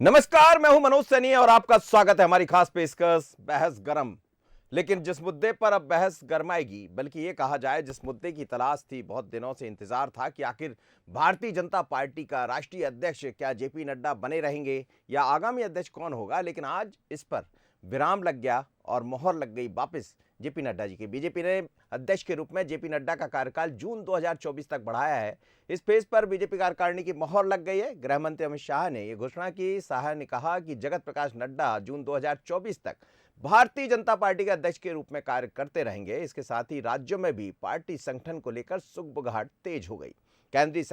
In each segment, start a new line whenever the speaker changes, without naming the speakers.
नमस्कार, मैं हूं मनोज सैनी और आपका स्वागत है हमारी खास पेशकश बहस गरम। लेकिन जिस मुद्दे पर अब बहस गरमाएगी, बल्कि ये कहा जाए जिस मुद्दे की तलाश थी, बहुत दिनों से इंतजार था कि आखिर भारतीय जनता पार्टी का राष्ट्रीय अध्यक्ष क्या जेपी नड्डा बने रहेंगे या आगामी अध्यक्ष कौन होगा। लेकिन आज इस पर विराम लग गया और मोहर लग गई वापस जेपी नड्डा जी की। बीजेपी ने अध्यक्ष के रूप में जेपी नड्डा का कार्यकाल जून 2024 तक बढ़ाया है। इस पेज पर बीजेपी कार्यकारिणी की मोहर लग गई है। गृह मंत्री अमित शाह ने यह घोषणा की। शाह ने कहा कि जगत प्रकाश नड्डा जून 2024 तक भारतीय जनता पार्टी के अध्यक्ष के रूप में कार्य करते रहेंगे। इसके साथ ही राज्यों में भी पार्टी संगठन को लेकर सुगबुगाहट तेज हो गई। केंद्रीय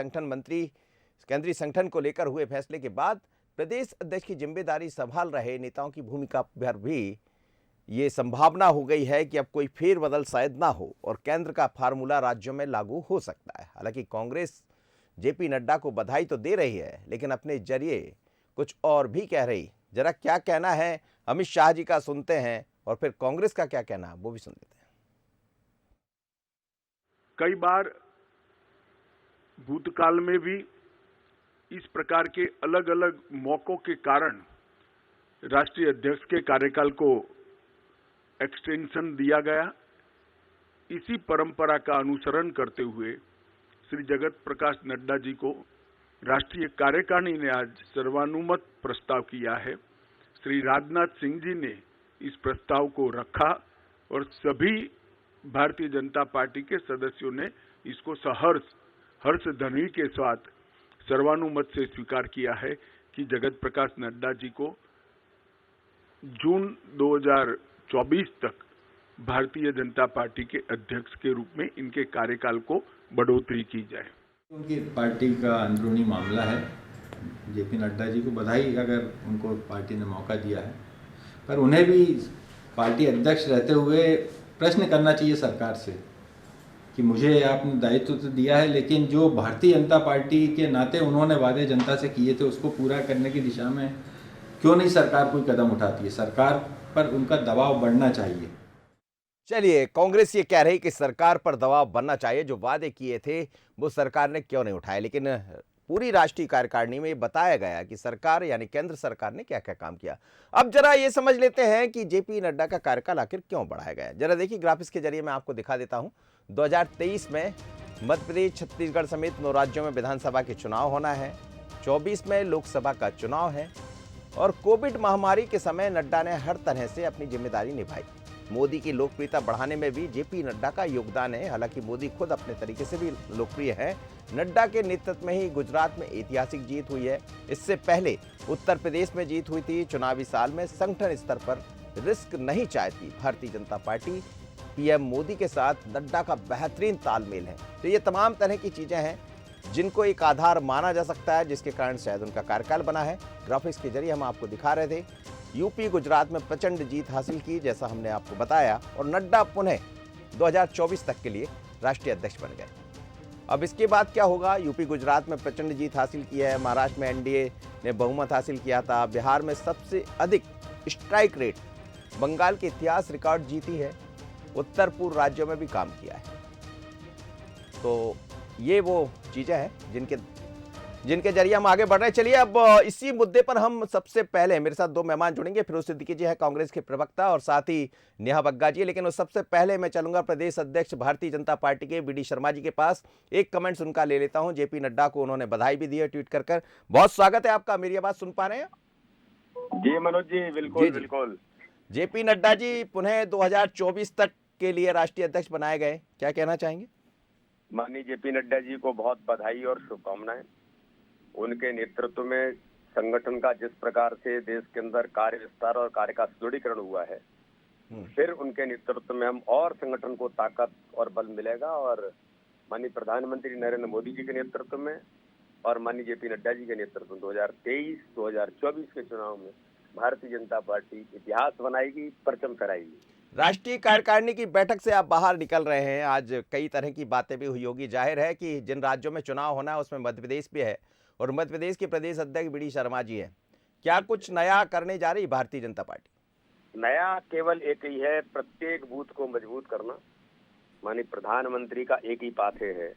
संगठन को लेकर हुए फैसले के बाद प्रदेश अध्यक्ष की जिम्मेदारी संभाल रहे नेताओं की भूमिका पर भी ये संभावना हो गई है कि अब कोई फेरबदल शायद ना हो और केंद्र का फार्मूला राज्यों में लागू हो सकता है। हालांकि कांग्रेस जेपी नड्डा को बधाई तो दे रही है, लेकिन अपने जरिए कुछ और भी कह रही। जरा क्या कहना है अमित शाह जी का सुनते हैं और फिर कांग्रेस का क्या कहना है वो भी सुन लेते हैं।
कई बार भूतकाल में भी इस प्रकार के अलग अलग मौकों के कारण राष्ट्रीय अध्यक्ष के कार्यकाल को एक्सटेंशन दिया गया। इसी परंपरा का अनुसरण करते हुए श्री जगत प्रकाश नड्डा जी को राष्ट्रीय कार्यकारिणी ने आज सर्वानुमत प्रस्ताव किया है। श्री राजनाथ सिंह जी ने इस प्रस्ताव को रखा और सभी भारतीय जनता पार्टी के सदस्यों ने इसको हर्ष ध्वनि के साथ सर्वानुमत से स्वीकार किया है कि जगत प्रकाश नड्डा जी को जून 2024 तक भारतीय जनता पार्टी के अध्यक्ष के रूप में इनके कार्यकाल को बढ़ोतरी की जाए।
उनकी पार्टी का अंदरूनी मामला है। जेपी नड्डा जी को बधाई अगर उनको पार्टी ने मौका दिया है, पर उन्हें भी पार्टी अध्यक्ष रहते हुए प्रश्न करना चाहिए सरकार से कि मुझे आपने दायित्व तो दिया है, लेकिन जो भारतीय जनता पार्टी के नाते उन्होंने वादे जनता से किए थे उसको पूरा करने की दिशा में क्यों नहीं सरकार कोई कदम उठाती है। सरकार पर उनका दबाव बढ़ना चाहिए।
चलिए, कांग्रेस ये कह रही कि सरकार पर दबाव बनना चाहिए, जो वादे किए थे वो सरकार ने क्यों नहीं उठाए। लेकिन पूरी राष्ट्रीय कार्यकारिणी में बताया गया कि सरकार यानी केंद्र सरकार ने क्या क्या काम किया। अब जरा ये समझ लेते हैं कि जेपी नड्डा का कार्यकाल आखिर क्यों बढ़ाया गया। जरा देखिए, ग्राफिक्स के जरिए मैं आपको दिखा देता हूं। 2023 में मध्य प्रदेश, छत्तीसगढ़ समेत 9 राज्यों में विधानसभा के चुनाव होना है। 24 में लोकसभा का चुनाव है और कोविड महामारी के समय नड्डा ने हर तरह से अपनी जिम्मेदारी निभाई। मोदी की लोकप्रियता बढ़ाने में भी जेपी नड्डा का योगदान है। हालांकि मोदी खुद अपने तरीके से भी लोकप्रिय है। नड्डा के नेतृत्व में ही गुजरात में ऐतिहासिक जीत हुई है। इससे पहले उत्तर प्रदेश में जीत हुई थी। चुनावी साल में संगठन स्तर पर रिस्क नहीं चाहती भारतीय जनता पार्टी। पीएम मोदी के साथ नड्डा का बेहतरीन तालमेल है। तो ये तमाम तरह की चीजें हैं जिनको एक आधार माना जा सकता है, जिसके कारण शायद उनका कार्यकाल बना है। ग्राफिक्स के जरिए हम आपको दिखा रहे थे। यूपी गुजरात में प्रचंड जीत हासिल की, जैसा हमने आपको बताया, और नड्डा पुनः 2024 तक के लिए राष्ट्रीय अध्यक्ष बन गए। अब इसके बाद क्या होगा। यूपी गुजरात में प्रचंड जीत हासिल की है। महाराष्ट्र में एनडीए ने बहुमत हासिल किया था। बिहार में सबसे अधिक स्ट्राइक रेट, बंगाल के इतिहास रिकॉर्ड जीती है। उत्तर पूर्व राज्यों में भी काम किया है। तो ये वो चीजें हैं जिनके जरिए हम आगे बढ़ रहे हैं। चलिए, अब इसी मुद्दे पर हम सबसे पहले, मेरे साथ 2 मेहमान जुड़ेंगे। फिरोज सिद्दीकी जी है कांग्रेस के प्रवक्ता और साथ ही नेहा बग्गा जी। लेकिन उस सबसे पहले मैं चलूंगा प्रदेश अध्यक्ष भारतीय जनता पार्टी के बीडी शर्मा जी के पास। एक कमेंट्स उनका ले लेता हूं। जेपी नड्डा को उन्होंने बधाई भी दी है ट्वीट कर। बहुत स्वागत है आपका। मेरी आवाज सुन पा रहे हैं
जी मनोज जी? बिल्कुल बिल्कुल।
जेपी नड्डा जी पुनः 2024 तक के लिए राष्ट्रीय अध्यक्ष बनाए गए, क्या कहना चाहेंगे?
माननीय जेपी नड्डा जी को बहुत बधाई और शुभकामनाएं। उनके नेतृत्व में संगठन का जिस प्रकार से देश के अंदर कार्य विस्तार और कार्य का सुदृढ़ीकरण हुआ है, फिर उनके नेतृत्व में हम और संगठन को ताकत और बल मिलेगा। और माननीय प्रधानमंत्री नरेंद्र मोदी जी के नेतृत्व में और माननीय जेपी नड्डा जी के नेतृत्व में 2023-2024 के चुनाव में भारतीय जनता पार्टी इतिहास बनाएगी, परचम फहराएगी।
राष्ट्रीय कार्यकारिणी की बैठक से आप बाहर निकल रहे हैं। आज कई तरह की बातें भी हुई होगी। जाहिर है कि जिन राज्यों में चुनाव होना है उसमें मध्य प्रदेश भी है और मध्य प्रदेश के प्रदेश अध्यक्ष बीडी शर्मा जी है। क्या कुछ नया करने जा रही भारतीय जनता पार्टी?
नया केवल एक ही है, प्रत्येक बूथ को मजबूत करना। माननीय प्रधानमंत्री का एक ही पाथे है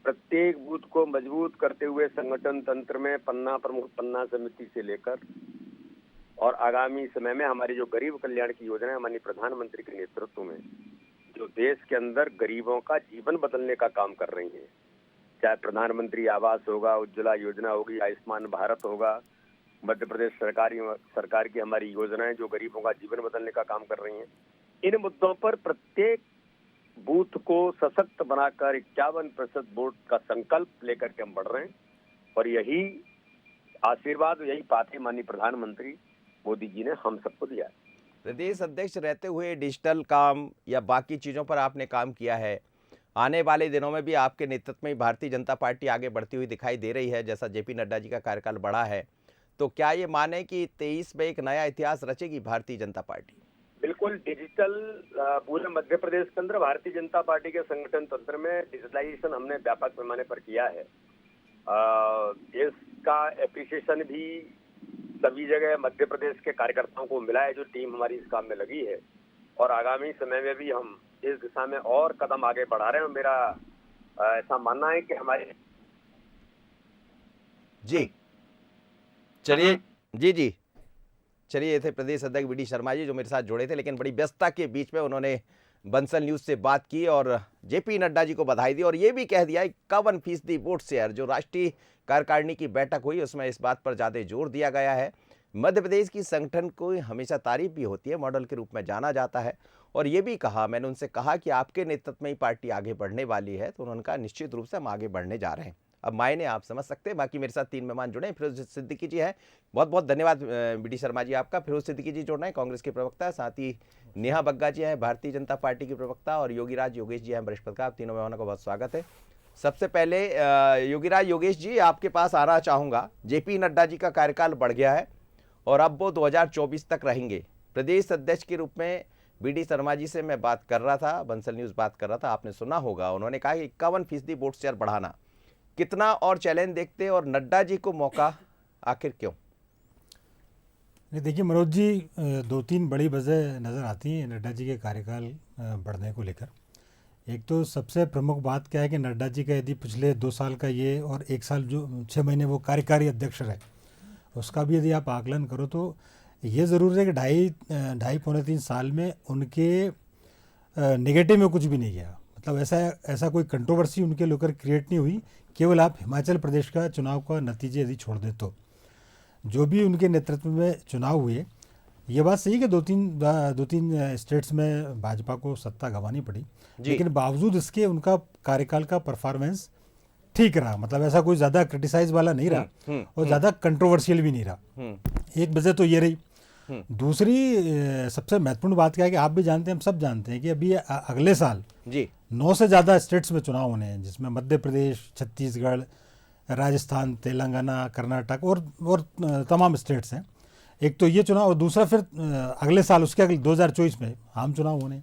प्रत्येक बूथ को मजबूत करते हुए संगठन तंत्र में पन्ना प्रमुख, पन्ना समिति से लेकर और आगामी समय में हमारी जो गरीब कल्याण की योजना है माननीय प्रधानमंत्री के नेतृत्व में जो देश के अंदर गरीबों का जीवन बदलने का काम कर रही है, चाहे प्रधानमंत्री आवास होगा, उज्ज्वला योजना होगी, आयुष्मान भारत होगा, मध्य प्रदेश सरकार की हमारी योजनाएं जो गरीबों का जीवन बदलने का काम कर रही हैं, इन मुद्दों पर प्रत्येक बूथ को सशक्त बनाकर 51% वोट का संकल्प लेकर के हम बढ़ रहे हैं और यही आशीर्वाद, यही पाते माननीय प्रधानमंत्री मोदी जी ने हम सबको दिया है।
प्रदेश अध्यक्ष रहते हुए डिजिटल काम या बाकी चीज़ों पर आपने काम किया है। आने वाले दिनों में भी आपके नेतृत्व में भारतीय जनता पार्टी आगे बढ़ती हुई दिखाई दे रही है। जैसा जेपी नड्डा जी का कार्यकाल बढ़ा है, तो क्या ये माने कि 23 में एक नया इतिहास रचेगी भारतीय जनता पार्टी?
बिल्कुल, डिजिटल पूरे मध्य प्रदेश के अंदर भारतीय जनता पार्टी के संगठन तंत्र में डिजिटलाइजेशन हमने व्यापक पैमाने पर किया है। इसका एप्रिसिएशन भी सभी जगह मध्य प्रदेश के कार्यकर्ताओं को मिला है, जो टीम हमारी इस काम में लगी है और आगामी समय में भी हम इस दिशा में और कदम आगे बढ़ा रहे हैं। मेरा ऐसा मानना है कि हमारे
जी चलिए जी चलिए, ये थे प्रदेश अध्यक्ष वी डी शर्मा जी जो मेरे साथ जुड़े थे, लेकिन बड़ी व्यस्तता के बीच में उन्होंने बंसल न्यूज से बात की और जेपी नड्डा जी को बधाई दी और ये भी कह दिया 51% वोट शेयर। जो राष्ट्रीय कार्यकारिणी की बैठक हुई उसमें इस बात पर ज़्यादा जोर दिया गया है। मध्य प्रदेश की संगठन को हमेशा तारीफ भी होती है, मॉडल के रूप में जाना जाता है। और ये भी कहा, मैंने उनसे कहा कि आपके नेतृत्व में ही पार्टी आगे बढ़ने वाली है, तो उन्होंने कहा निश्चित रूप से हम आगे बढ़ने जा रहे हैं। अब मायने आप समझ सकते हैं। बाकी मेरे साथ 3 मेहमान जुड़े हैं। फिरोज सिद्दीकी जी हैं, बहुत बहुत धन्यवाद वी डी शर्मा जी आपका। फिरोज सिद्दीकी जी जुड़ रहे हैं, कांग्रेस के प्रवक्ता, साथ ही नेहा बग्गा जी हैं, भारतीय जनता पार्टी की प्रवक्ता, और योगीराज योगेश जी हैं, वरिष्ठ पत्रकार। आप तीनों मेहमानों का बहुत स्वागत है। सबसे पहले योगीराज योगेश जी आपके पास आना चाहूँगा। जेपी नड्डा जी का कार्यकाल बढ़ गया है और अब वो 2024 तक रहेंगे। प्रदेश अध्यक्ष के रूप में वी डी शर्मा जी से मैं बात कर रहा था, बंसल न्यूज़ बात कर रहा था, आपने सुना होगा, उन्होंने कहा कि 51% वोट शेयर बढ़ाना, कितना और चैलेंज देखते और नड्डा जी को मौका आखिर क्यों?
देखिए मनोज जी, 2-3 बड़ी वजह नज़र आती हैं नड्डा जी के कार्यकाल बढ़ने को लेकर। एक तो सबसे प्रमुख बात क्या है कि नड्डा जी का यदि पिछले 2 साल का ये और 1 साल जो 6 महीने वो कार्यकारी अध्यक्ष रहे, उसका भी यदि आप आकलन करो तो ये ज़रूर है कि ढाई पौने 3 साल में उनके नेगेटिव में कुछ भी नहीं गया। मतलब ऐसा कोई कंट्रोवर्सी उनके लेकर क्रिएट नहीं हुई। केवल आप हिमाचल प्रदेश का चुनाव का नतीजे यदि छोड़ दें तो जो भी उनके नेतृत्व में चुनाव हुए, ये बात सही कि 2-3 स्टेट्स में भाजपा को सत्ता गंवानी पड़ी, लेकिन बावजूद इसके उनका कार्यकाल का परफॉर्मेंस ठीक रहा। मतलब ऐसा कोई ज़्यादा क्रिटिसाइज वाला नहीं रहा और ज़्यादा कंट्रोवर्शियल भी नहीं रहा। एक वजह तो ये रही। दूसरी सबसे महत्वपूर्ण बात क्या है कि आप भी जानते हैं, हम सब जानते हैं कि अभी अगले साल 9 से ज़्यादा स्टेट्स में चुनाव होने हैं, जिसमें मध्य प्रदेश, छत्तीसगढ़, राजस्थान, तेलंगाना, कर्नाटक और तमाम स्टेट्स हैं। एक तो ये चुनाव और दूसरा फिर अगले साल उसके अगले 2024 में आम चुनाव होने।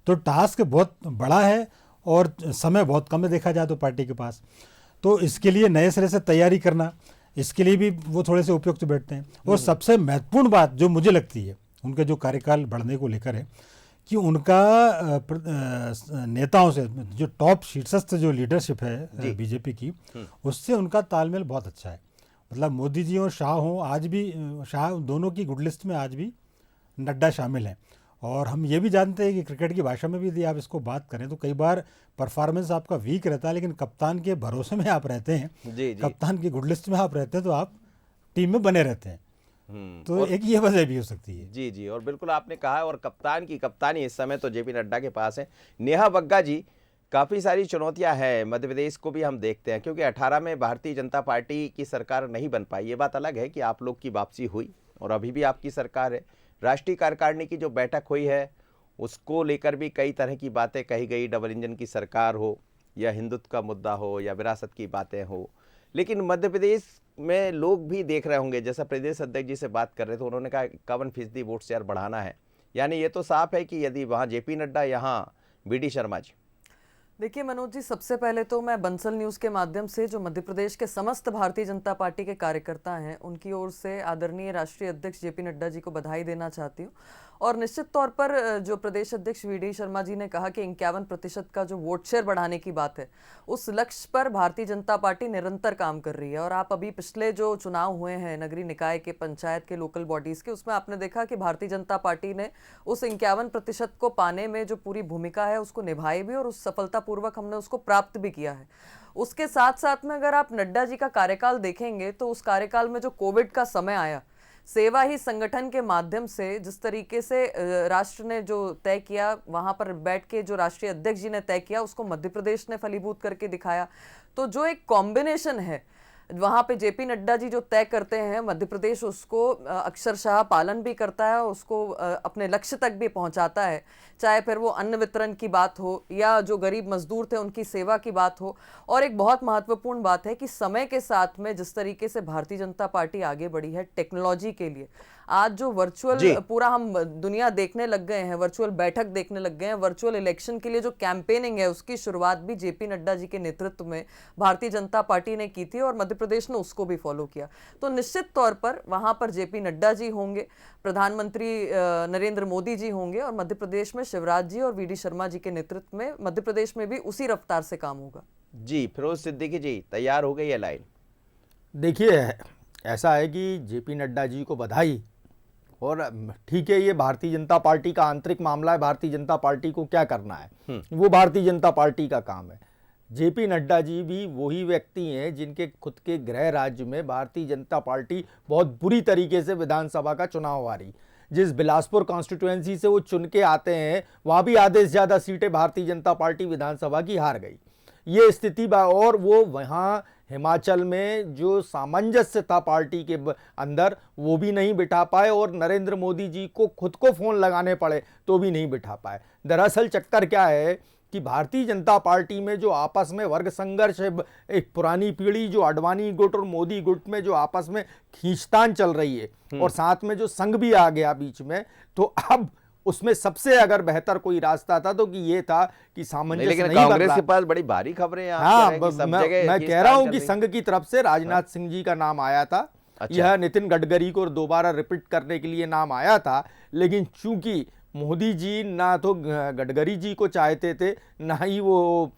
तो टास्क बहुत बड़ा है और समय बहुत कम है देखा जाए तो पार्टी के पास। तो इसके लिए नए सिरे से तैयारी करना, इसके लिए भी वो थोड़े से उपयुक्त बैठते हैं। और सबसे महत्वपूर्ण बात जो मुझे लगती है उनके जो कार्यकाल बढ़ने को लेकर है कि उनका नेताओं से जो टॉप शीर्षस्थ जो लीडरशिप है बीजेपी की, उससे उनका तालमेल बहुत अच्छा है। मतलब मोदी जी और शाह हों, आज भी शाह दोनों की गुड लिस्ट में आज भी नड्डा शामिल हैं। और हम ये भी जानते हैं कि क्रिकेट की भाषा में भी यदि आप इसको बात करें तो कई बार परफॉर्मेंस आपका वीक रहता है, लेकिन कप्तान के भरोसे में आप रहते हैं, कप्तान की गुड लिस्ट में आप रहते हैं तो आप टीम में बने रहते हैं। तो एक ये वजह भी हो सकती है।
जी और बिल्कुल आपने कहा, और कप्तान की कप्तानी इस समय तो जेपी नड्डा के पास है। नेहा बग्गा जी, काफ़ी सारी चुनौतियां हैं मध्य प्रदेश को भी हम देखते हैं, क्योंकि 18 में भारतीय जनता पार्टी की सरकार नहीं बन पाई। ये बात अलग है कि आप लोग की वापसी हुई और अभी भी आपकी सरकार है। राष्ट्रीय कार्यकारिणी की जो बैठक हुई है उसको लेकर भी कई तरह की बातें कही गई, डबल इंजन की सरकार हो या हिंदुत्व का मुद्दा हो या विरासत की बातें हो। लेकिन मध्य प्रदेश में लोग भी देख रहे होंगे, जैसा प्रदेश अध्यक्ष जी से बात कर रहे थे, उन्होंने कहा 51% वोट शेयर बढ़ाना है। यानी ये तो साफ है कि यदि वहाँ जेपी नड्डा, यहाँ वी डी शर्मा जी।
देखिए मनोज जी, सबसे पहले तो मैं बंसल न्यूज़ के माध्यम से जो मध्य प्रदेश के समस्त भारतीय जनता पार्टी के कार्यकर्ता हैं उनकी ओर से आदरणीय राष्ट्रीय अध्यक्ष जेपी नड्डा जी को बधाई देना चाहती हूँ। और निश्चित तौर पर जो प्रदेश अध्यक्ष वीडी शर्मा जी ने कहा कि 51% का जो वोट शेयर बढ़ाने की बात है, उस लक्ष्य पर भारतीय जनता पार्टी निरंतर काम कर रही है। और आप अभी पिछले जो चुनाव हुए हैं नगरीय निकाय के, पंचायत के, लोकल बॉडीज के, उसमें आपने देखा कि भारतीय जनता पार्टी ने उस 51% को पाने में जो पूरी भूमिका है उसको निभाई भी, और उस सफलतापूर्वक हमने उसको प्राप्त भी किया है। उसके साथ साथ में अगर आप नड्डा जी का कार्यकाल देखेंगे तो उस कार्यकाल में जो कोविड का समय आया, सेवा ही संगठन के माध्यम से जिस तरीके से राष्ट्र ने जो तय किया, वहां पर बैठ के जो राष्ट्रीय अध्यक्ष जी ने तय किया, उसको मध्य प्रदेश ने फलीभूत करके दिखाया। तो जो एक कॉम्बिनेशन है वहां पे जेपी नड्डा जी जो तय करते हैं, मध्य प्रदेश उसको अक्षरशः पालन भी करता है, उसको अपने लक्ष्य तक भी पहुंचाता है, चाहे फिर वो अन्न वितरण की बात हो या जो गरीब मजदूर थे उनकी सेवा की बात हो। और एक बहुत महत्वपूर्ण बात है कि समय के साथ में जिस तरीके से भारतीय जनता पार्टी आगे बढ़ी है टेक्नोलॉजी के लिए, आज जो वर्चुअल पूरा हम दुनिया देखने लग गए हैं, वर्चुअल बैठक देखने लग गए हैं, वर्चुअल इलेक्शन के लिए जो कैंपेनिंग है उसकी शुरुआत भी जेपी नड्डा जी के नेतृत्व में भारतीय जनता पार्टी ने की थी और मध्य प्रदेश ने उसको भी फॉलो किया। तो निश्चित तौर पर वहां पर जेपी नड्डा जी होंगे, प्रधानमंत्री नरेंद्र मोदी जी होंगे, और मध्य प्रदेश में शिवराज जी और वीडी शर्मा जी के नेतृत्व में मध्य प्रदेश में भी उसी रफ्तार से काम होगा।
जी फिरोज सिद्दीकी जी, तैयार हो गई है लाइन?
देखिए, ऐसा है कि जेपी नड्डा जी को बधाई, और ठीक है ये भारतीय जनता पार्टी का आंतरिक मामला है, भारतीय जनता पार्टी को क्या करना है वो भारतीय जनता पार्टी का काम है। जेपी नड्डा जी भी वही व्यक्ति हैं जिनके खुद के गृह राज्य में भारतीय जनता पार्टी बहुत बुरी तरीके से विधानसभा का चुनाव हारी। जिस बिलासपुर कॉन्स्टिट्यूएंसी से वो चुन के आते हैं वहाँ भी आधे से ज़्यादा सीटें भारतीय जनता पार्टी विधानसभा की हार गई, ये स्थिति और वो वहाँ हिमाचल में जो सामंजस्य था पार्टी के अंदर वो भी नहीं बिठा पाए, और नरेंद्र मोदी जी को खुद को फ़ोन लगाने पड़े तो भी नहीं बिठा पाए। दरअसल चक्कर क्या है कि भारतीय जनता पार्टी में जो आपस में वर्ग संघर्ष है, एक पुरानी पीढ़ी जो अडवाणी गुट और मोदी गुट में जो आपस में खींचतान चल रही है, और साथ में जो संघ भी आ गया बीच में, तो अब उसमें सबसे अगर बेहतर कोई रास्ता था तो कि ये था कि सामंजस्य
लेकिन
नहीं
कांग्रेस
बदला।
के पास बड़ी भारी खबरें हैं, आप
हाँ,
कह रहे हैं कि सब जगह
मैं
ये
कह रहा
स्टार
हूं
चल
कि
रही।
संघ की तरफ से राजनाथ सिंह जी का नाम आया था।
अच्छा।
यह नितिन गडकरी को दोबारा रिपीट करने के लिए नाम आया था, लेकिन चूंकि मोदी जी ना तो गडकरी जी को चाहते थे, ना ही वो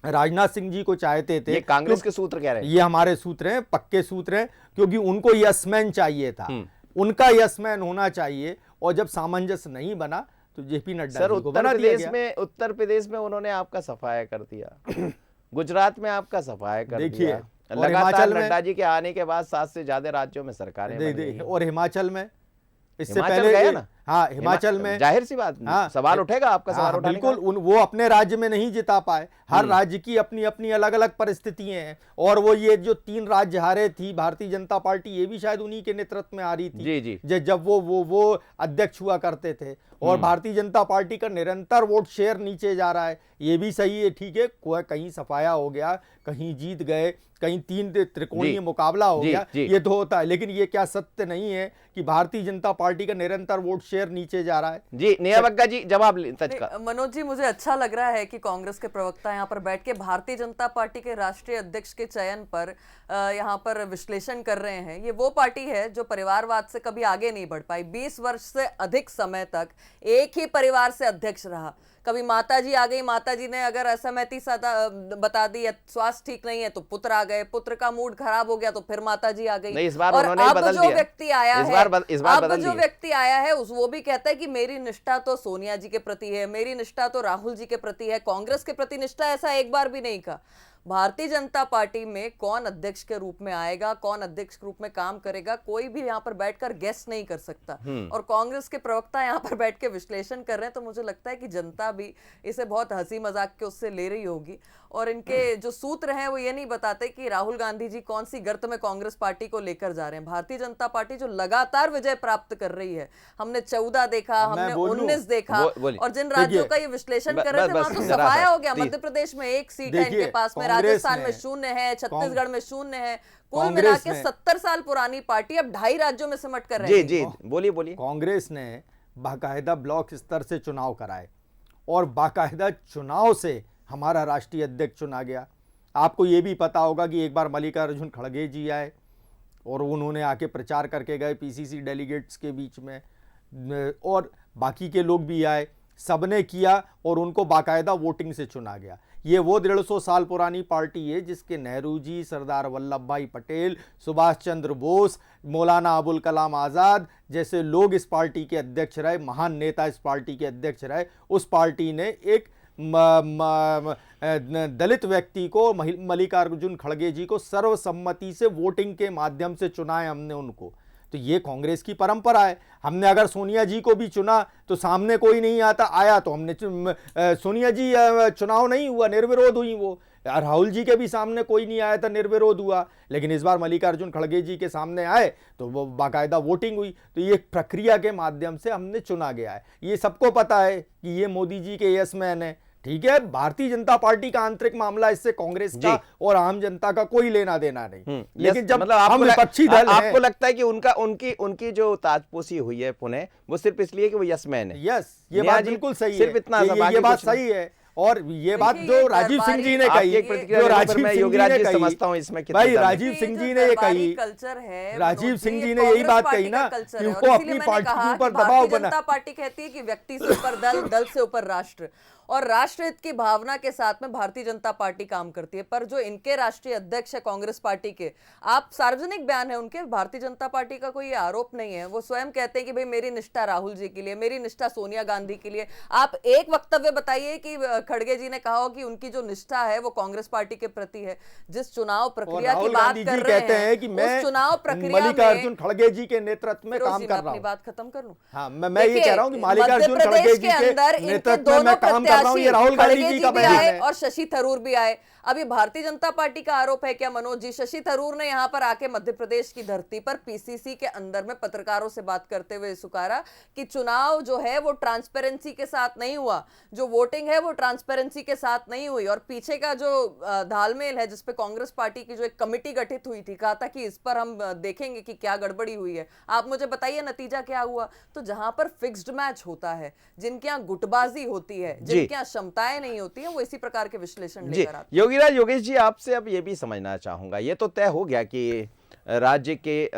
राजनाथ सिंह जी को चाहते थे।
ये कांग्रेस के सूत्र कह रहे हैं?
ये हमारे सूत्र हैं, पक्के सूत्र हैं, क्योंकि उनको यसमैन चाहिए था, उनका यसमैन होना चाहिए, और जब सामंजस्य नहीं बना तो जेपी नड्डा
सर
जी को बना दिया गया।
उत्तर प्रदेश में उन्होंने आपका सफाया कर दिया, गुजरात में आपका सफाया कर
देखिए,
दिया,
और
लगातार
हिमाचल में
नड्डा जी के आने के बाद 7 से ज्यादा राज्यों में सरकारें बन गई हैं।
और हिमाचल में इससे
हिमाचल
पहले
गया ना?
हाँ, हिमाचल में
जाहिर सी बात,
हाँ,
सवाल उठेगा आपका,
हाँ,
सवाल उठाने का।
बिल्कुल। वो अपने राज्य में नहीं जिता पाए, हर राज्य की अपनी अपनी अलग अलग परिस्थितियां हैं, और वो ये जो 3 राज्य हारे थी भारतीय जनता पार्टी, ये भी शायद उन्हीं के नेतृत्व में आ रही थी।
जी।
जब वो अध्यक्ष हुआ करते थे, और भारतीय जनता पार्टी का निरंतर वोट शेयर नीचे जा रहा है, ये भी सही है, ठीक है, कहीं सफाया हो गया, कहीं जीत गए, कहीं 3 त्रिकोणीय मुकाबला हो गया, ये तो होता है, लेकिन ये क्या सत्य नहीं है कि भारतीय जनता पार्टी का निरंतर वोट शेयर नीचे जा रहा है?
जी नेहा बग्गा जी, जवाब का।
मनोज जी, मुझे अच्छा लग रहा है कि कांग्रेस के प्रवक्ता यहाँ पर बैठ के भारतीय जनता पार्टी के राष्ट्रीय अध्यक्ष के चयन पर यहाँ पर विश्लेषण कर रहे हैं। ये वो पार्टी है जो परिवारवाद से कभी आगे नहीं बढ़ पाई, 20 वर्ष से अधिक समय तक एक ही परिवार से अध्यक्ष रहा। कभी माताजी आ गई, माताजी ने अगर असहमति बता दी या स्वास्थ्य ठीक नहीं है तो पुत्र आ गए, पुत्र का मूड खराब हो गया तो फिर माताजी आ गई।
नहीं, इस बार
और
उन्होंने
अब
बदल
जो
दिया।
व्यक्ति आया
इस
है,
बार बदल
जो
दिया।
व्यक्ति आया है वो भी कहता है कि मेरी निष्ठा तो सोनिया जी के प्रति है, मेरी निष्ठा तो राहुल जी के प्रति है, कांग्रेस के प्रति निष्ठा ऐसा एक बार भी नहीं कहा। भारतीय जनता पार्टी में कौन अध्यक्ष के रूप में आएगा, कौन अध्यक्ष के रूप में काम करेगा, कोई भी यहाँ पर बैठकर गेस नहीं कर सकता। और कांग्रेस के प्रवक्ता यहाँ पर बैठ के विश्लेषण कर रहे हैं, तो मुझे लगता है कि जनता भी इसे बहुत हंसी मजाक के उससे ले रही होगी। और इनके जो सूत्र हैं वो ये नहीं बताते कि राहुल गांधी जी कौन सी गर्त में कांग्रेस पार्टी को लेकर जा रहे हैं। भारतीय जनता पार्टी जो लगातार विजय प्राप्त कर रही है, हमने 14 देखा, हमने 19 देखा, और जिन राज्यों का ये विश्लेषण कर रहे थे वहां तो सफाया हो गया। मध्य प्रदेश में 1 सीट है इनके पास में, राजस्थान में 0 है, छत्तीसगढ़ में 0 है, कुल मिला के 70 साल पुरानी पार्टी अब 2.5 राज्यों में सिमट कर रही है।
जी बोलिए।
कांग्रेस ने बाकायदा ब्लॉक स्तर से चुनाव कराए, और बाकायदा चुनाव से हमारा राष्ट्रीय अध्यक्ष चुना गया। आपको ये भी पता होगा कि एक बार मल्लिकार्जुन खड़गे जी आए और उन्होंने आके प्रचार करके गए पीसीसी डेलीगेट्स के बीच में, और बाकी के लोग भी आए, सबने किया और उनको बाकायदा वोटिंग से चुना गया। ये वो 150 साल पुरानी पार्टी है जिसके नेहरू जी, सरदार वल्लभ भाई पटेल, सुभाष चंद्र बोस, मौलाना अबुल कलाम आज़ाद जैसे लोग इस पार्टी के अध्यक्ष रहे, महान नेता इस पार्टी के अध्यक्ष रहे। उस पार्टी ने एक दलित व्यक्ति को, मल्लिकार्जुन खड़गे जी को सर्वसम्मति से वोटिंग के माध्यम से चुना है हमने उनको। तो ये कांग्रेस की परंपरा है। हमने अगर सोनिया जी को भी चुना तो सामने कोई नहीं आया तो हमने सोनिया जी चुनाव नहीं हुआ, निर्विरोध हुई वो। राहुल जी के भी सामने कोई नहीं आया था, निर्विरोध हुआ। लेकिन इस बार मल्लिकार्जुन खड़गे जी के सामने आए तो वो बाकायदा वोटिंग हुई। तो ये प्रक्रिया के माध्यम से हमने चुना गया है। ये सबको पता है कि ये मोदी जी के यस मैन है। ठीक है, भारतीय जनता पार्टी का आंतरिक मामला, इससे कांग्रेस का और आम जनता का कोई लेना देना नहीं। लेकिन जब
मतलब
हम विपक्षी दल हैं,
आपको लगता है कि उनकी जो ताजपोशी हुई है पुनः, वो सिर्फ इसलिए कि वो यस मैन है।
यस, ये बात बिल्कुल सही है,
सिर्फ इतना
ये बात सही है। और ये बात जो राजीव सिंह जी ने कही, जो राजीव
योगीराज जी समझता हूं इसमें
भाई राजीव सिंह जी ने ये कही,
कल्चर है,
राजीव सिंह जी ने यही बात कही ना कि उनको अपनी पार्टी के ऊपर दबाव बना।
जनता पार्टी कहती है कि व्यक्ति से ऊपर दल, दल से ऊपर राष्ट्र, और राष्ट्रहित की भावना के साथ में भारतीय जनता पार्टी काम करती है। पर जो इनके राष्ट्रीय अध्यक्ष है कांग्रेस पार्टी के, आप सार्वजनिक बयान है उनके, भारतीय जनता पार्टी का कोई आरोप नहीं है। वो स्वयं कहते हैं कि भाई मेरी निष्ठा राहुल जी के लिए, मेरी निष्ठा सोनिया गांधी के लिए। आप एक वक्तव्य बताइए कि खड़गे जी ने कहा हो कि उनकी जो निष्ठा है वो कांग्रेस पार्टी के प्रति है। जिस चुनाव प्रक्रिया की बात कर रहे हैं कि मैं चुनाव प्रक्रिया
मल्लिकार्जुन खड़गे जी के नेतृत्व में काम कर रहा हूं।
अपनी बात खत्म कर लूं।
हाँ, मैं ये कह रहा हूं कि मल्लिकार्जुन खड़गे जी के नेतृत्व में काम कर रहा हूं। ये राहुल गांधी जी का बयान है
और शशि थरूर भी आए। अभी भारतीय जनता पार्टी का आरोप है क्या मनोज जी? शशि थरूर ने यहां पर आके मध्य प्रदेश की धरती पर पीसीसी के अंदर में पत्रकारों से बात करते हुए सुकारा कि चुनाव जो है वो ट्रांसपेरेंसी के साथ नहीं हुआ, जो वोटिंग है वो ट्रांसपेरेंसी के साथ नहीं हुई। और पीछे का जो तालमेल है जिसपे कांग्रेस पार्टी की जो एक कमेटी गठित हुई थी, कहा था कि इस पर हम देखेंगे कि क्या गड़बड़ी हुई है। आप मुझे बताइए नतीजा क्या हुआ? तो जहां पर फिक्स्ड मैच होता है, जिनके यहाँ गुटबाजी होती है, जिनके यहाँ क्षमताएं नहीं होती है, वो इसी प्रकार के विश्लेषण लेकर आते हैं।
योगेश जी, आपसे अब ये भी समझना चाहूंगा, ये तो तय हो गया कि राज्य के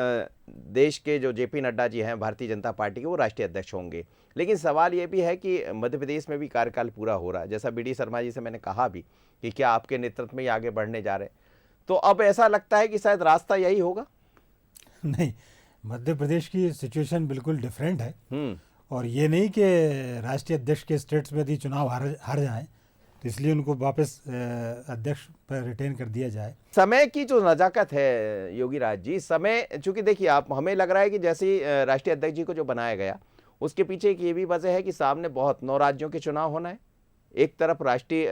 देश के जो जेपी नड्डा जी हैं भारतीय जनता पार्टी के, वो राष्ट्रीय अध्यक्ष होंगे। लेकिन सवाल ये भी है कि मध्य प्रदेश में भी कार्यकाल पूरा हो रहा है, जैसा बीडी शर्मा जी से मैंने कहा भी कि क्या आपके नेतृत्व में ही आगे बढ़ने जा रहे हैं, तो अब ऐसा लगता है कि शायद रास्ता यही होगा।
नहीं, मध्य प्रदेश की सिचुएशन बिल्कुल डिफरेंट है। और ये नहीं कि राष्ट्रीय अध्यक्ष के स्टेट्स में यदि चुनाव हार जाएं तो इसलिए उनको वापस अध्यक्ष पर रिटेन कर दिया जाए।
समय की जो नजाकत है योगीराज जी, समय, चूंकि देखिए आप, हमें लग रहा है कि जैसे ही राष्ट्रीय अध्यक्ष जी को जो बनाया गया, उसके पीछे एक ये भी वजह है कि सामने बहुत 9 राज्यों के चुनाव होना है, एक तरफ राष्ट्रीय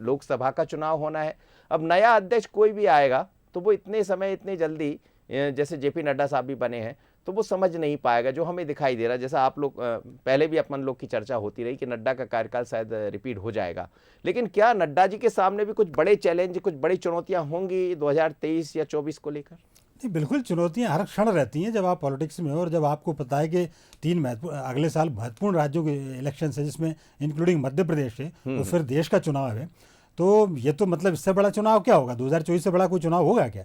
लोकसभा का चुनाव होना है। अब नया अध्यक्ष कोई भी आएगा तो वो इतने समय, इतनी जल्दी, जैसे जेपी नड्डा साहब भी बने हैं, तो वो समझ नहीं पाएगा। जो हमें दिखाई दे रहा है, जैसा आप लोग पहले भी अपन लोग की चर्चा होती रही कि नड्डा का कार्यकाल शायद रिपीट हो जाएगा, लेकिन क्या नड्डा जी के सामने भी कुछ बड़े चैलेंज, कुछ बड़ी चुनौतियां होंगी 2023 या 24 को लेकर?
नहीं, बिल्कुल चुनौतियां हर क्षण रहती हैं जब आप पॉलिटिक्स में हो, और जब आपको पता है कि 3 अगले साल महत्वपूर्ण राज्यों के इलेक्शन है, जिसमें इंक्लूडिंग मध्य प्रदेश है, तो फिर देश का चुनाव है। तो ये तो मतलब इससे बड़ा चुनाव क्या होगा? 2024 से बड़ा कोई चुनाव होगा क्या?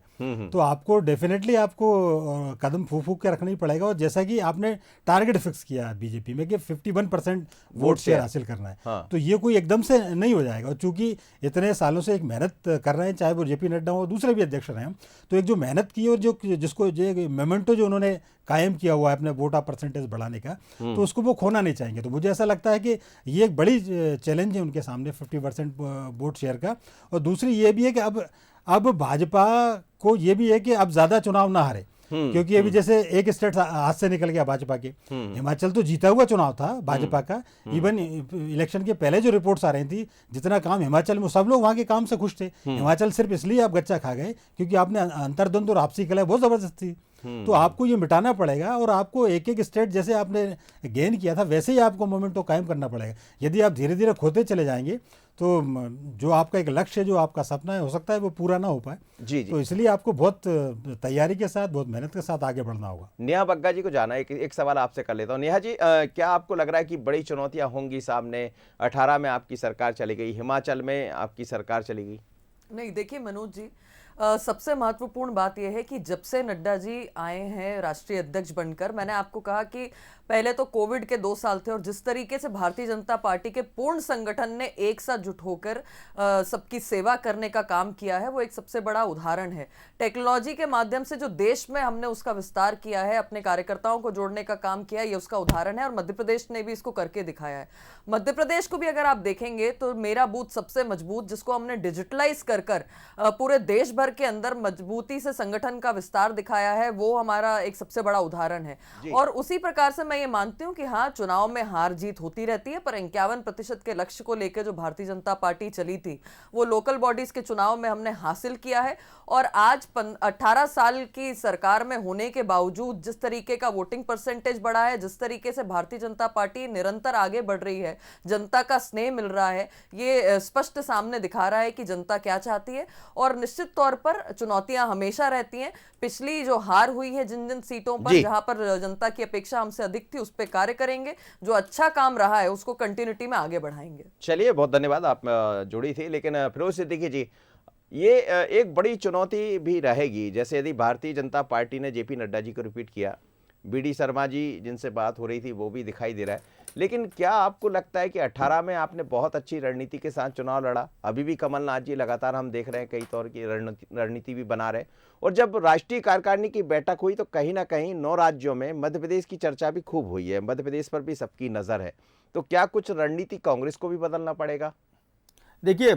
तो आपको डेफिनेटली आपको कदम फूंक फूंक के रखना ही पड़ेगा। और जैसा कि आपने टारगेट फिक्स किया बीजेपी में कि 51% वोट शेयर हासिल करना है, तो ये कोई एकदम से नहीं हो जाएगा। और चूंकि इतने सालों से एक मेहनत कर रहे हैं, चाहे वो जेपी नड्डा हो, दूसरे भी अध्यक्ष रहे हैं, तो एक जो मेहनत की और जो जिसको जो मोमेंटो जो उन्होंने कायम किया हुआ है अपने वोटा परसेंटेज बढ़ाने का, तो उसको वो खोना नहीं चाहेंगे। तो मुझे ऐसा लगता है कि ये एक बड़ी चैलेंज है उनके सामने 50% वोट शेयर का। और दूसरी ये भी है कि अब भाजपा को ये भी है कि अब ज़्यादा चुनाव ना हारे, क्योंकि अभी जैसे एक स्टेट हाथ से निकल गया भाजपा के, हिमाचल तो जीता हुआ चुनाव था भाजपा का। इवन इलेक्शन के पहले जो रिपोर्ट्स आ रही थी, जितना काम हिमाचल में, सब लोग वहाँ के काम से खुश थे। हिमाचल सिर्फ इसलिए आप गच्चा खा गए क्योंकि आपने अंतर्द्वंद और आपसी कलह बहुत ज़बरदस्त थी। तो आपको ये मिटाना पड़ेगा, और आपको एक एक स्टेट जैसे आपने गेन किया था वैसे ही आपको मोमेंटो कायम करना पड़ेगा। यदि आप धीरे धीरे खोते चले जाएंगे तो जो आपका एक लक्ष्य है, जो आपका सपना है, हो सकता है वो पूरा ना हो पाए।
जी।
तो इसलिए आपको बहुत तैयारी के साथ, बहुत मेहनत के साथ आगे बढ़ना होगा।
नेहा बग्गा जी को जाना है, एक सवाल आपसे कर लेता हूँ। नेहा जी, क्या आपको लग रहा है कि बड़ी चुनौतियां होंगी सामने? 18 में आपकी सरकार चली गई, हिमाचल में आपकी सरकार चली गई।
नहीं, देखिए मनोज जी, सबसे महत्वपूर्ण बात यह है कि जब से नड्डा जी आए हैं राष्ट्रीय अध्यक्ष बनकर, मैंने आपको कहा कि पहले तो कोविड के 2 साल थे और जिस तरीके से भारतीय जनता पार्टी के पूर्ण संगठन ने एक साथ जुट होकर सबकी सेवा करने का काम किया है, वो एक सबसे बड़ा उदाहरण है। टेक्नोलॉजी के माध्यम से जो देश में हमने उसका विस्तार किया है, अपने कार्यकर्ताओं को जोड़ने का काम किया है, ये उसका उदाहरण है और मध्य प्रदेश ने भी इसको करके दिखाया है। मध्य प्रदेश को भी अगर आप देखेंगे तो मेरा बूथ सबसे मजबूत, जिसको हमने डिजिटलाइज कर पूरे देश भर के अंदर मजबूती से संगठन का विस्तार दिखाया है, वो हमारा एक सबसे बड़ा उदाहरण है। और उसी प्रकार से मैं ये मानती हूं कि हाँ, चुनाव में हार जीत होती रहती है, पर 51% के लक्ष्य को लेकर जो भारतीय जनता पार्टी चली थी वो लोकल बॉडीज के चुनाव में हमने हासिल किया है। और आज 18 साल की सरकार में होने के बावजूद जिस तरीके का वोटिंग परसेंटेज बढ़ा है, जिस तरीके से भारतीय जनता पार्टी निरंतर आगे बढ़ रही है, जनता का स्नेह मिल रहा है, ये स्पष्ट सामने दिखा रहा है कि जनता क्या चाहती है। और निश्चित तौर पर चुनौतियां हमेशा रहती हैं। पिछली जो हार हुई है जिन जिन सीटों पर जहां पर जनता की अपेक्षा हमसे अधिक थी, उस पर कार्य करेंगे। जो अच्छा काम रहा है उसको कंटिन्यूटी में आगे बढ़ाएंगे।
चलिए, बहुत धन्यवाद, आप जुड़ी थी। लेकिन फिरोज सिद्दीकी जी, ये एक बड़ी चुनौती भी रहेगी। जैसे यदि भारतीय जनता पार्टी ने जेपी नड्डा जी को रिपीट किया, बीडी शर्मा जी जिनसे बात हो रही थी वो भी दिखाई दे रहा है, लेकिन क्या आपको लगता है कि 18 में आपने बहुत अच्छी रणनीति के साथ चुनाव लड़ा? अभी भी कमलनाथ जी लगातार हम देख रहे हैं कई तौर की रणनीति भी बना रहे, और जब राष्ट्रीय कार्यकारिणी की बैठक हुई तो कहीं ना कहीं 9 राज्यों में मध्य प्रदेश की चर्चा भी खूब हुई है, मध्य प्रदेश पर भी सबकी नजर है, तो क्या कुछ रणनीति कांग्रेस को भी बदलना पड़ेगा?
देखिए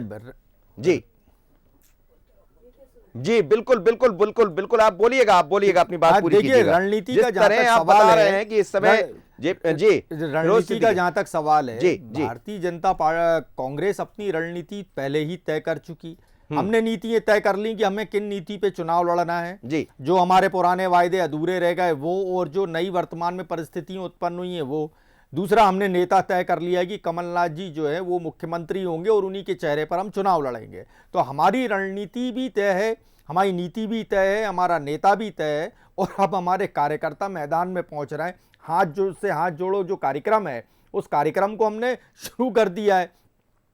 जी बिल्कुल बिल्कुल बिल्कुल बिल्कुल, आप बोलिएगा अपनी बात पूरी कीजिएगा।
रणनीति का
जिस तरह आप बता रहे हैं कि इस समय
रणनीति का जहां तक सवाल है,
जी
भारतीय जनता कांग्रेस अपनी रणनीति पहले ही तय कर चुकी। हमने नीतियां तय कर ली कि हमें किन नीति पे चुनाव लड़ना है
जी।
जो हमारे पुराने वायदे अधूरे रह गए वो, और जो नई वर्तमान में परिस्थितियां उत्पन्न हुई है वो। दूसरा, हमने नेता तय कर लिया है कि कमलनाथ जी जो है वो मुख्यमंत्री होंगे और उन्हीं के चेहरे पर हम चुनाव लड़ेंगे। तो हमारी रणनीति भी तय है, हमारी नीति भी तय है, हमारा नेता भी तय है, और अब हमारे कार्यकर्ता मैदान में पहुंच रहे हैं। हाथ जोड़ो जो कार्यक्रम है, उस कार्यक्रम को हमने शुरू कर दिया है,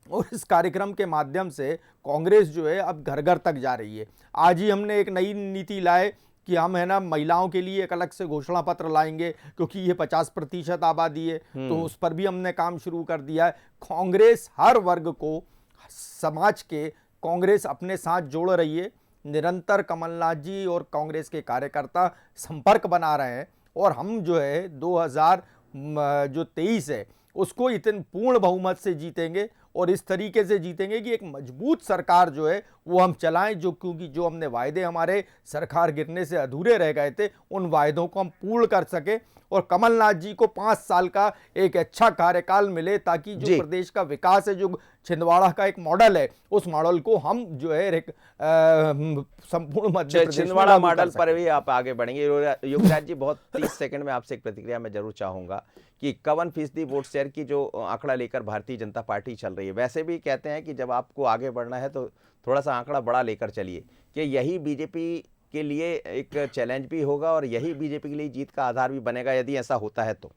और इस कार्यक्रम के माध्यम से कांग्रेस जो है अब घर घर तक जा रही है। आज ही हमने एक नई नीति लाए कि हम है ना महिलाओं के लिए एक अलग से घोषणा पत्र लाएंगे, क्योंकि ये 50% आबादी है, तो उस पर भी हमने काम शुरू कर दिया है। कांग्रेस हर वर्ग को, समाज के, कांग्रेस अपने साथ जोड़ रही है। निरंतर कमलनाथ जी और कांग्रेस के कार्यकर्ता संपर्क बना रहे हैं, और हम जो है 2023 है उसको इतने पूर्ण बहुमत से जीतेंगे, और इस तरीके से जीतेंगे कि एक मजबूत सरकार जो है वो हम चलाएं, क्योंकि जो हमने वायदे हमारे सरकार गिरने से अधूरे रह गए थे, उन वायदों को हम पूर्ण कर सके, और कमलनाथ जी को 5 साल का एक अच्छा कार्यकाल मिले, ताकि जो प्रदेश का विकास है, जो छिंदवाड़ा का एक मॉडल है, उस मॉडल को हम जो है संपूर्ण मध्य प्रदेश
छिंदवाड़ा मॉडल पर भी आप आगे बढ़ेंगे। योगराज जी, बहुत 30 सेकंड में आपसे एक प्रतिक्रिया मैं जरूर चाहूंगा कि 51% वोट शेयर की जो आंकड़ा लेकर भारतीय जनता पार्टी चल रही है, वैसे भी कहते हैं कि जब आपको आगे बढ़ना है तो थोड़ा सा आंकड़ा बड़ा लेकर चलिए, कि यही बीजेपी के लिए एक चैलेंज भी होगा और यही बीजेपी के लिए जीत का आधार भी बनेगा, यदि ऐसा होता है तो?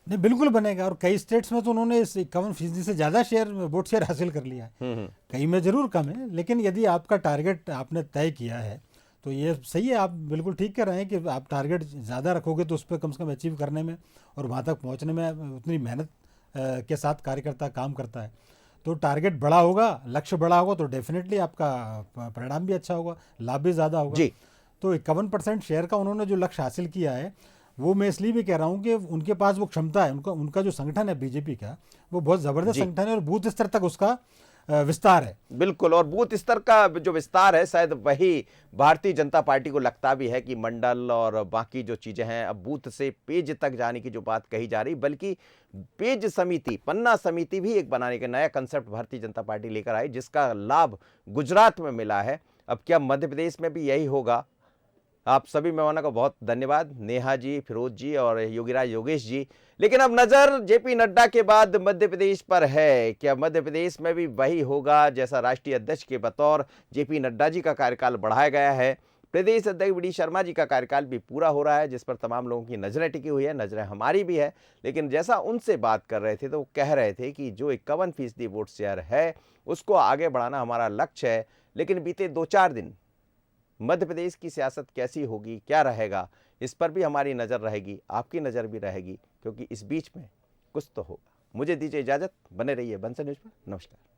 नहीं, बिल्कुल बनेगा, और कई स्टेट्स में तो उन्होंने 51% से ज़्यादा वोट शेयर हासिल कर लिया है। कई में ज़रूर कम है, लेकिन यदि आपका टारगेट आपने तय किया है तो ये सही है। आप बिल्कुल ठीक कर रहे हैं कि आप टारगेट ज़्यादा रखोगे तो उस पर कम से कम अचीव करने में और वहाँ तक पहुँचने में उतनी मेहनत के साथ कार्यकर्ता काम करता है। तो टारगेट बड़ा होगा, लक्ष्य बड़ा होगा, तो डेफिनेटली आपका परिणाम भी अच्छा होगा, लाभ भी ज़्यादा होगा जी। तो 51% शेयर का उन्होंने जो लक्ष्य हासिल किया है, वो मैं इसलिए भी कह रहा हूँ कि उनके पास वो क्षमता है, उनका जो संगठन है बीजेपी का, वो बहुत ज़बरदस्त संगठन है और बूथ स्तर तक उसका विस्तार है।
बिल्कुल, और बूथ स्तर का जो विस्तार है, शायद वही भारतीय जनता पार्टी को लगता भी है कि मंडल और बाकी जो चीजें हैं, अब बूथ से पेज तक जाने की जो बात कही जा रही, बल्कि पेज समिति, पन्ना समिति भी एक बनाने का नया कंसेप्ट भारतीय जनता पार्टी लेकर आई, जिसका लाभ गुजरात में मिला है। अब क्या मध्य प्रदेश में भी यही होगा? आप सभी मेहमानों का बहुत धन्यवाद, नेहा जी, फिरोज जी और योगीराज योगेश जी। लेकिन अब नजर जेपी नड्डा के बाद मध्य प्रदेश पर है। क्या मध्य प्रदेश में भी वही होगा जैसा राष्ट्रीय अध्यक्ष के बतौर जेपी नड्डा जी का कार्यकाल बढ़ाया गया है? प्रदेश अध्यक्ष बीडी शर्मा जी का कार्यकाल भी पूरा हो रहा है, जिस पर तमाम लोगों की नजरें टिकी हुई है, नजरें हमारी भी है। लेकिन जैसा उनसे बात कर रहे थे तो वो कह रहे थे कि जो 51% वोट शेयर है उसको आगे बढ़ाना हमारा लक्ष्य है। लेकिन बीते 2-4 दिन मध्य प्रदेश की सियासत कैसी होगी, क्या रहेगा, इस पर भी हमारी नज़र रहेगी, आपकी नज़र भी रहेगी, क्योंकि इस बीच में कुछ तो होगा। मुझे दीजिए इजाज़त, बने रहिए बंसल न्यूज़ पर। नमस्कार।